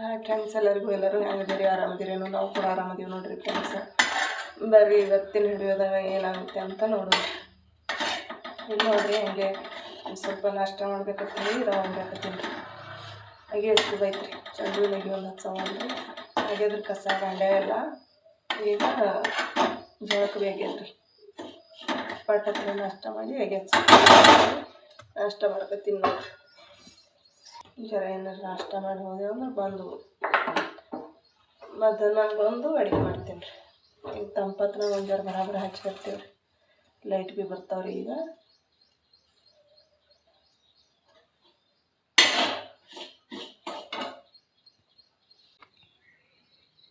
Hi friends, ಎಲ್ಲರೂ ಹೆಂಗಿದ್ದೀರಿ? ಆರಾಮದಿರೇನು? ನಾವು ಕೂಡ ಆರಾಮದೀವಿ ನೋಡ್ರಿ ಫ್ರೆಂಡ್ಸ್. ಬರ್ರಿ ಇವತ್ತಿನ ಹಿಡಿಯೋದಾಗ ಏನಾಗುತ್ತೆ ಅಂತ ನೋಡೋಣ. ಇಲ್ಲಿ ನೋಡ್ರಿ, ಹಂಗೆ ಸ್ವಲ್ಪ ನಾಷ್ಟ ಮಾಡ್ಬೇಕತ್ತೀನಿ, ರವೆ ಮಾಡ್ಬೇಕತ್ತೀನಿ. ಹಾಗೆ ಎಷ್ಟು ಬೈತ್ರಿ ಚಂಡು ನೆಗಿ ಒಂದು ಹಚ್ಚವಲ್ರಿ. ಹಾಗೆ ಅದ್ರ ಕಸ ಬಂಡೆ ಎಲ್ಲ ಈಗ ಜಳಕ್ಕೆ ಬೇಗ್ಯದ್ರಿ. ಪಟ್ಟತ್ರ ನಾಷ್ಟ ಮಾಡಿ ಹಾಗೆ ನಾಷ್ಟ ಮಾಡ್ಕೊತೀನಿ ನೋಡ್ರಿ. ಜರ ಏನಾರು ನಾಷ್ಟ ಮಾಡಿ ಹೋದೆವು ಅಂದ್ರೆ ಬಂದು ಮಧ್ಯಾಹ್ನ ಬಂದು ಅಡುಗೆ ಮಾಡ್ತೀನಿ ರೀ. ಈಗ ತಂಪತ್ರ ಒಂದು ಜರ ಬರಾಬರ ಹಚ್ಚಿರ್ತೀವಿ ರೀ. ಲೈಟ್ ಭೀ ಬರ್ತಾವ್ರಿ ಈಗ.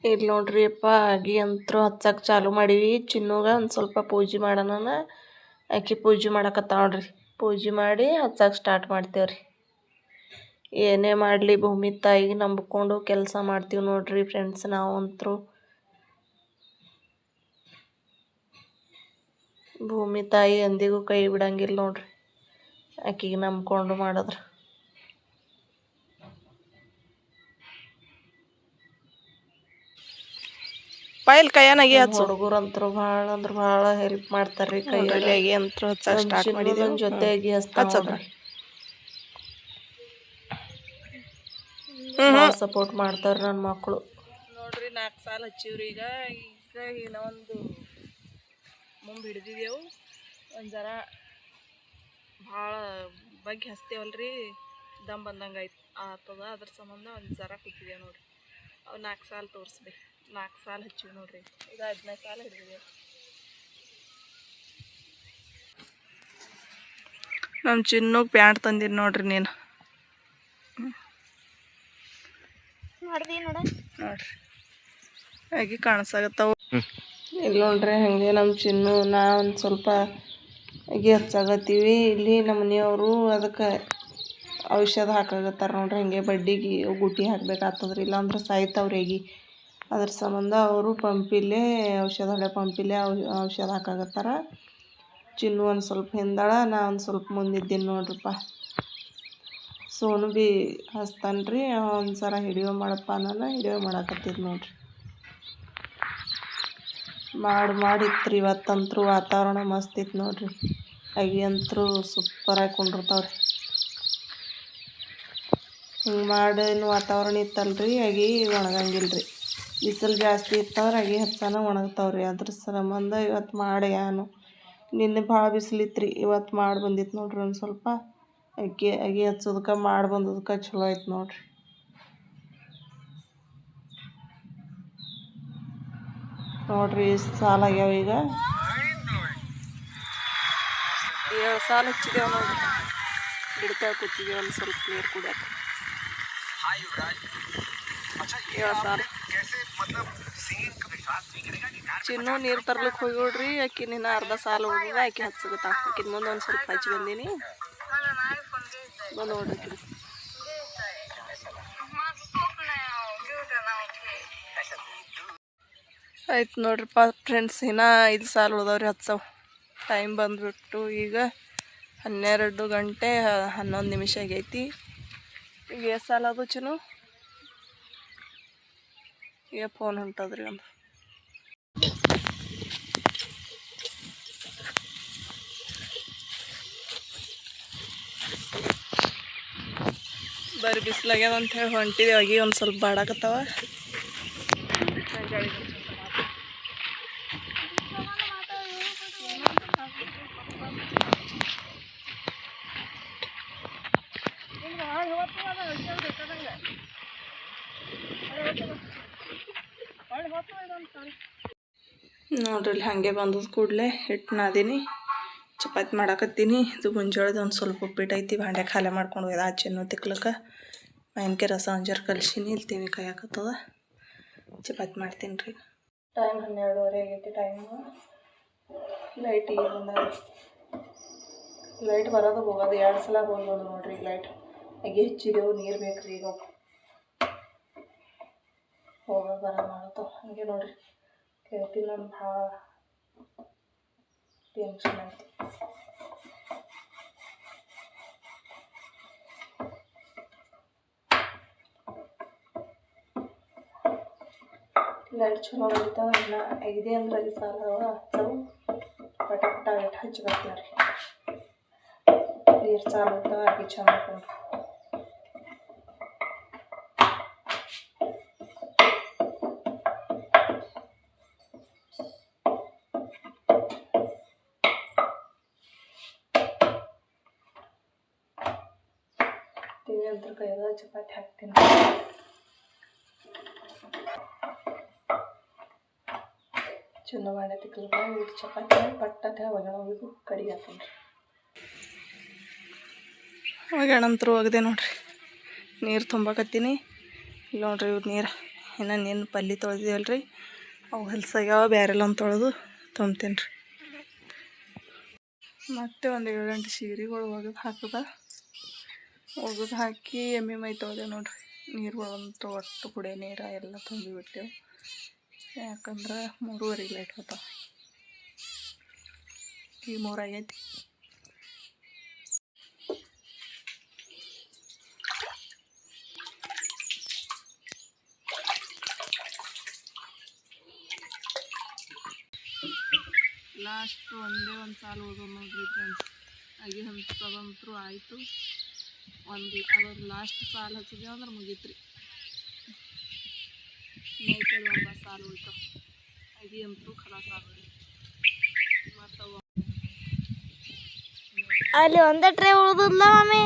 ಇಲ್ಲಿ ನೋಡ್ರಿ ಅಪ್ಪ, ಅಗಿ ಅಂತೂ ಹಚ್ಚಕ್ಕೆ ಚಾಲು ಮಾಡೀವಿ. ಚಿನ್ನೂಗ ಒಂದು ಸ್ವಲ್ಪ ಪೂಜೆ ಮಾಡೋಣ. ಆಕೆ ಪೂಜೆ ಮಾಡಕತ್ತ ನೋಡ್ರಿ. ಪೂಜೆ ಮಾಡಿ ಹಚ್ಚಕ್ಕೆ ಸ್ಟಾರ್ಟ್ ಮಾಡ್ತೇವ್ರಿ. ಏನೇ ಮಾಡಲಿ ಭೂಮಿ ತಾಯಿಗೆ ನಂಬಿಕೊಂಡು ಕೆಲಸ ಮಾಡ್ತೀವಿ ನೋಡ್ರಿ ಫ್ರೆಂಡ್ಸ್. ನಾವಂತರೂ ಭೂಮಿ ತಾಯಿ ಎಂದಿಗೂ ಕೈ ಬಿಡಂಗಿಲ್ಲ ನೋಡ್ರಿ. ಆಕೆಗೆ ನಂಬ್ಕೊಂಡು ಮಾಡಿದ್ರೆ ಪೈಲ್ ಕೈಯನಾಗಿ ಹಚ್ಚು. ಹುಡುಗರಂತರೂ ಭಾಳ ಅಂದ್ರೆ ಭಾಳ ಹೆಲ್ಪ್ ಮಾಡ್ತಾರ್ರಿ. ಕೈಯಲ್ಲಿ ಅಗಿ ಅಂತೂ ಹಚ್ಚಕ್ಕೆ ಸ್ಟಾರ್ಟ್ ಮಾಡಿದ್ದೀವಿ. ಜೊತೆ ಅಗಿ ಹಚ್ತಾವ್ರಿ. ಸಪೋರ್ಟ್ ಮಾಡ್ತಾರೆ ನನ್ನ ಮಕ್ಕಳು ನೋಡ್ರಿ. 4 ಸಾಲ ಹಚ್ಚಿವ್ರಿ. ಈಗ ಇನ್ನೊಂದು ಮುಂದೆ ಹಿಡ್ದಿದ್ದೆವು. ಒಂದು ಜರ ಭಾಳ ಬಗ್ಗೆ ಹಚ್ತೇವಲ್ರಿ, ದಮ್ ಬಂದಂಗೆ ಆಗ್ತದ. ಅದ್ರ ಸಂಬಂಧ ಒಂದು ಜರ ಕೂತಿದ್ದೇವೆ ನೋಡ್ರಿ. ಅವು 4 ಸಾಲ ತೋರಿಸ್ಬೇಕು. 4 ಸಾಲ ಹಚ್ಚಿವಿ ನೋಡ್ರಿ. ಈಗ 15 ಸಾಲ ಹಿಡಿದಿದ್ದೇವೆ. ನಮ್ಮ ಚಿನ್ನಗೆ ಪ್ಯಾಂಟ್ ತಂದಿದ್ದು ನೋಡ್ರಿ. ನೀನು ನೋಡ್ರಿ ಹಾಗೆ ಕಾಣಿಸಾಗತ್ತವು. ಇಲ್ಲಿ ನೋಡ್ರಿ, ಹಾಗೆ ನಮ್ಮ ಚಿನ್ನು ನಾ ಒಂದು ಸ್ವಲ್ಪ ಅಗಿ ಹಚ್ಚಾಗತ್ತೀವಿ. ಇಲ್ಲಿ ನಮ್ಮ ಮನೆಯವರು ಅದಕ್ಕೆ ಔಷಧ ಹಾಕಾಗತ್ತಾರ ನೋಡ್ರಿ. ಹಾಗೆ ಬಡ್ಡಿಗೆ ಗುಟಿ ಹಾಕ್ಬೇಕಾಗ್ತದ್ರಿ, ಇಲ್ಲಾಂದ್ರೆ ಸಾಯ್ತಾವ್ರಿ ಅಗಿ. ಅದ್ರ ಸಂಬಂಧ ಅವರು ಪಂಪಿಲ್ಲೇ ಔಷಧ ಹೊಡೆ ಪಂಪಿಲ್ಲೇ ಔಷಧ ಹಾಕಾಗತ್ತಾರ. ಚಿನ್ನು ಒಂದು ಸ್ವಲ್ಪ ಹಿಂದಾಳ, ನಾ ಒಂದು ಸ್ವಲ್ಪ ಮುಂದಿದ್ದೀನಿ ನೋಡ್ರಿಪ್ಪ. ಸೋನು ಭೀ ಹಚ್ತಾನ್ರಿ. ಒಂದು ಸಲ ಹಿಡಿಯೋ ಮಾಡಪ್ಪ ನಾನು ಹಿಡಿಯೋ ಮಾಡಾಕತ್ತಿದ್ ನೋಡ್ರಿ. ಮಾಡಿತ್ರಿ. ಇವತ್ತಂತರೂ ವಾತಾವರಣ ಮಸ್ತ್ ಇತ್ತು ನೋಡ್ರಿ. ಅಗಿ ಅಂತರೂ ಸೂಪರಾಗಿ ಕೊಂಡಿರ್ತಾವ್ರಿ. ಹಿಂಗೆ ಮಾಡೇನು ವಾತಾವರಣ ಇತ್ತಲ್ರಿ, ಅಗಿ ಒಣಗಂಗಿಲ್ರಿ. ಬಿಸಿಲು ಜಾಸ್ತಿ ಇತ್ತಂದ್ರೆ ಅಗಿ ಹಚ್ಚಾನ ಒಣಗ್ತಾವ್ರಿ. ಅದ್ರ ಸಂಬಂಧ ಇವತ್ತು ಮಾಡಿ ಏನು ನಿನ್ನೆ ಭಾಳ ಬಿಸಿಲಿತ್ರಿ, ಇವತ್ತು ಮಾಡಿ ಬಂದಿತ್ತು ನೋಡ್ರಿ. ಒಂದು ಸ್ವಲ್ಪ ಅಗಿ ಹಚ್ಚೋದಕ್ಕೆ ಮಾಡಿ ಬಂದದಕ್ಕೆ ಚಲೋ ಆಯ್ತು ನೋಡ್ರಿ. ನೋಡ್ರಿ ಎಷ್ಟು ಸಾಲ ಆಗ್ಯಾವ. ಈಗ 7 ಸಾಲ ಹಚ್ಚಿದೇವು ನೋಡ್ರಿ. ಗಿಡಕಾಯಿ ಕೂತಿದ್ದೇವೆ ಒಂದು ಸ್ವಲ್ಪ ನೀರು ಕುಡಿಯಕ್ಕೆ. 7 ಸಾಲ. ಚಿನ್ನು ನೀರು ತರ್ಲಿಕ್ಕೆ ಹೋಗಿ ನೋಡ್ರಿ. ಆಕಿ ನಿನ್ನ ಅರ್ಧ ಸಾಲ ಹೋಗಿದ. ಆಕಿ ಹಚ್ಚಗತ್ತ. ಆಕಿನ ಮುಂದೆ ಒಂದು ಸ್ವಲ್ಪ ಹಚ್ಚಿ ಬಂದೀನಿ. ನೋಡ್ರಿ ಆಯ್ತು ನೋಡ್ರಿಪ್ಪ ಫ್ರೆಂಡ್ಸ್. ಇನ್ನೂ 5 ಸಾಲ ಉಳ್ದವ್ರಿ ಹಚ್ಚವು. ಟೈಮ್ ಬಂದುಬಿಟ್ಟು ಈಗ 12 ಗಂಟೆ 11 ನಿಮಿಷ ಆಗೈತಿ. ಈಗ ಎಷ್ಟು ಸಾಲ ಅದು ಚಿನ್ನು? ಈಗ ಫೋನ್ ಹೊಂಟದ್ರಿ ಒಂದು. ಬರೀ ಬಿಸಿಲಾಗ್ಯದ ಅಂತ ಹೇಳಿ ಹೊಂಟಿದ್ದೇವೆ. ಆಗಿ ಒಂದು ಸ್ವಲ್ಪ ಬಾಡಾಕತ್ತಾವ. ನೋಡ್ರಿ ಇಲ್ಲಿ ಹಾಗೆ ಬಂದದ ಕೂಡಲೇ ಹಿಟ್ಟು ನಾದೀನಿ, ಚಪಾತಿ ಮಾಡಾಕತ್ತೀನಿ. ಇದು ಮುಂಜಾಳೆದು ಒಂದು ಸ್ವಲ್ಪ ಉಪ್ಪಿಟ್ಟು ಐತಿ. ಭಾಂಡೆ ಖಾಲಿ ಮಾಡ್ಕೊಂಡು ಹೋಯ್ದು ಆಚೆನೂ ತಿಕ್ಲಕ್ಕೆ. ಮಾವಿನಕಾಯಿ ರಸ ಒಂದು ಜರ ಕಲ್ಸೀನಿ. ಇಲ್ಲಿ ತಿವಿ ಕಾಯಕತ್ತದ. ಚಪಾತಿ ಮಾಡ್ತೀನಿ ರೀ. ಟೈಮ್ 12:30 ಆಗೈತಿ. ಟೈಮು ಲೈಟ್ ಈಗ ಬಂದಾಗ ಲೈಟ್ ಬರೋದು ಹೋಗೋದು 2 ಸಲ ಹೋಗೋದು ನೋಡ್ರಿ. ಈಗ ಲೈಟ್ ಹಾಗೆ ಹೆಚ್ಚಿದೆವು. ನೀರು ಬೇಕ್ರಿ ಈಗ ಹೋಗೋದು ಬರೋದು ಮಾಡುತ್ತಾವ. ಹಾಗೆ ನೋಡ್ರಿ ಕೇಳ್ತೀನಿ. ನಾನು ಭಾಳ ಟೆನ್ಷನ್ ಐತಿ. ಲೈಟ್ ಚಲೋ ಹೊಡಿತಾವ ಇನ್ನು 5 ಅಂದ್ರೆ 5 ಸಾಲ ಹಚ್ಚವು ಪಟ ಪಟ ಲೈಟ್ ಹಚ್ಚಿ ಬರ್ತೀವಿ ರೀ ನೀರು ಸಾಲ ಹೋಗ್ತಾವ ಅಗಿ ಚಂದ ಹಾಕೊಂಡು ತಿಂಡಿ ಅಂತ ಕೈಯಾಗ ಚಪಾತಿ ಹಾಕ್ತೀನಿ ಚಂದ ಮಾಡಿ ತಿಕ್ಕಲ್ಗ ಇಟ್ಟು ಚಪಾತಿ ಪಟ್ಟಕ್ಕೆ ಒಗ್ಗರಣೆ ಹೋಗಿದ್ದು ಕಡಿಗೆ ಹಾಕ್ತೀನಿ ಒಗ್ಗರಣಂತರೂ ಒಗದೆ ನೋಡ್ರಿ ನೀರು ತುಂಬಾಕತ್ತೀನಿ ಇಲ್ಲ ನೋಡ್ರಿ ಇವ್ರು ನೀರು ಇನ್ನು ಪಲ್ಯ ತೊಳೆದಿವಲ್ರಿ ಅವು ಹೊಲ್ಸಾಗ್ಯಾವ ಬೇರೆಲ್ಲ ಒಂದು ತೊಳೆದು ತುಂಬ್ತೀನಿ ರೀ ಮತ್ತೆ ಒಂದು 7-8 ಸೀರೆಗಳು ಒಗೆದು ಹಾಕಿ ಎಮ್ಮೆ ಮೈ ತೊಳೆದೆ ನೋಡ್ರಿ ನೀರುಗಳಂತೂ ಒಟ್ಟು ಕುಡಿಯೋ ನೀರು ಎಲ್ಲ ತುಂಬಿಬಿಟ್ಟೆವು ಯಾಕಂದ್ರೆ 3:30 ಲೈಟ್ ಹೋತಾವ ಈಗ 3 ಆಗೈತಿ ಲಾಸ್ಟ್ ಒಂದೇ ಒಂದು ಸಾಲು ಓದೋದು ನೋಡ್ರಿ ಫ್ರೆಂಡ್ಸ್ ಅಗಿ ಹಂಚದಂತರೂ ಆಯಿತು ಅದ್ರ ಲಾಸ್ಟ್ ಸಾಲು ಹಚ್ಚಿದೇವು ಅಂದ್ರೆ ಮುಗೀತು ರೀ ನೈಟಲ್ಲಿ ಒಂದು ಸಾಲು ಉಳ್ತಾವ ಅಗಿ ಅಂತೂ ಖಲಾಸ್ ಆಗೋದು ಮತ್ತು ಅಲ್ಲಿ ಒಂದೇ ಟ್ರೇ ಉಳಿದಿಲ್ಲ ಮಮ್ಮಿ